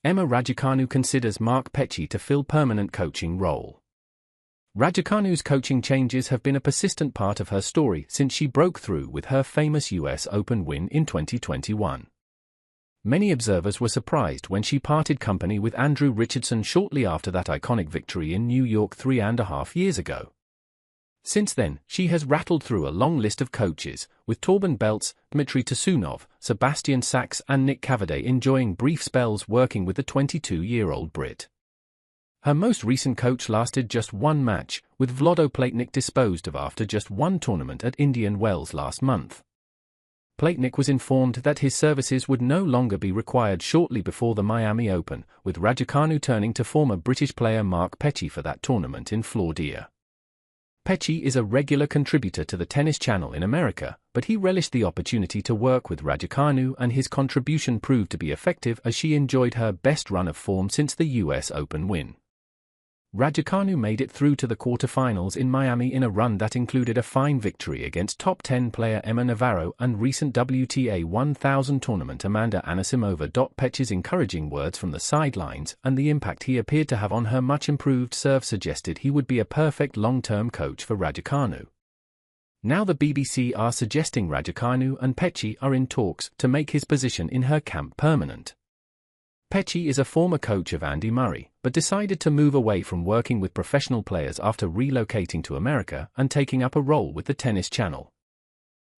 Emma Raducanu considers Mark Petchey to fill permanent coaching role. Raducanu's coaching changes have been a persistent part of her story since she broke through with her famous US Open win in 2021. Many observers were surprised when she parted company with Andrew Richardson shortly after that iconic victory in New York 3.5 years ago. Since then, she has rattled through a long list of coaches, with Torben Beltz, Dmitry Tursunov, Sebastian Sachs and Nick Cavaday enjoying brief spells working with the 22-year-old Brit. Her most recent coach lasted just one match, with Vlado Platnik disposed of after just one tournament at Indian Wells last month. Platnik was informed that his services would no longer be required shortly before the Miami Open, with Raducanu turning to former British player Mark Petchey for that tournament in Florida. Petchey is a regular contributor to the Tennis Channel in America, but he relished the opportunity to work with Raducanu and his contribution proved to be effective as she enjoyed her best run of form since the US Open win. Raducanu made it through to the quarterfinals in Miami in a run that included a fine victory against top 10 player Emma Navarro and recent WTA 1000 tournament Amanda Anisimova. Petchey's encouraging words from the sidelines and the impact he appeared to have on her much-improved serve suggested he would be a perfect long-term coach for Raducanu. Now the BBC are suggesting Raducanu and Petchey are in talks to make his position in her camp permanent. Petchey is a former coach of Andy Murray, but decided to move away from working with professional players after relocating to America and taking up a role with the Tennis Channel.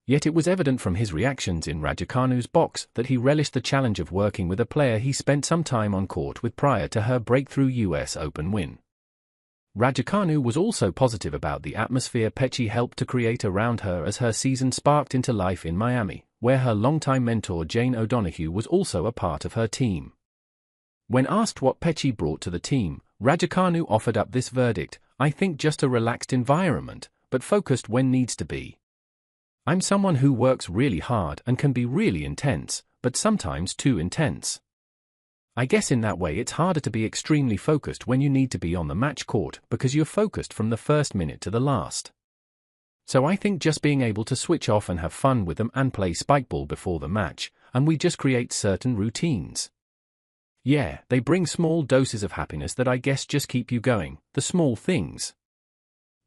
Yet it was evident from his reactions in Raducanu's box that he relished the challenge of working with a player he spent some time on court with prior to her breakthrough US Open win. Raducanu was also positive about the atmosphere Petchey helped to create around her as her season sparked into life in Miami, where her longtime mentor Jane O'Donoghue was also a part of her team. When asked what Petchey brought to the team, Raducanu offered up this verdict: "I think just a relaxed environment, but focused when needs to be. I'm someone who works really hard and can be really intense, but sometimes too intense. I guess in that way it's harder to be extremely focused when you need to be on the match court because you're focused from the first minute to the last. So I think just being able to switch off and have fun with them and play spikeball before the match, and we just create certain routines. Yeah, they bring small doses of happiness that I guess just keep you going, the small things.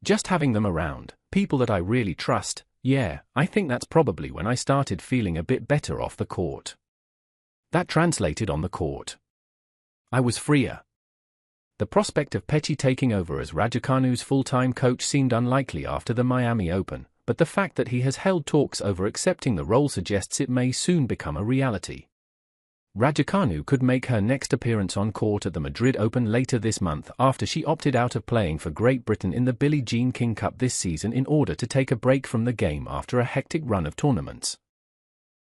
Just having them around, people that I really trust, yeah, I think that's probably when I started feeling a bit better off the court. That translated on the court. I was freer." The prospect of Petchey taking over as Raducanu's full-time coach seemed unlikely after the Miami Open, but the fact that he has held talks over accepting the role suggests it may soon become a reality. Raducanu could make her next appearance on court at the Madrid Open later this month after she opted out of playing for Great Britain in the Billie Jean King Cup this season in order to take a break from the game after a hectic run of tournaments.